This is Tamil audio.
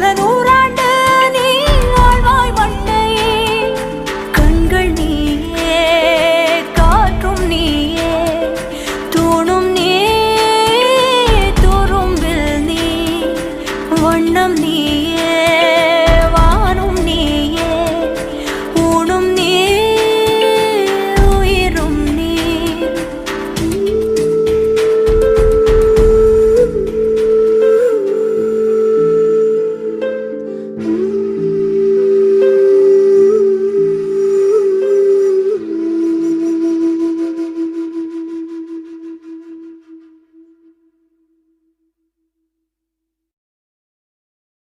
பல நூறாண்டு நீ ஆழ்வாய் வண்டையே கண்கள் நீயே காற்றும் நீயே தூணும் நீ துரும்பில் நீ வண்ணம் நீயே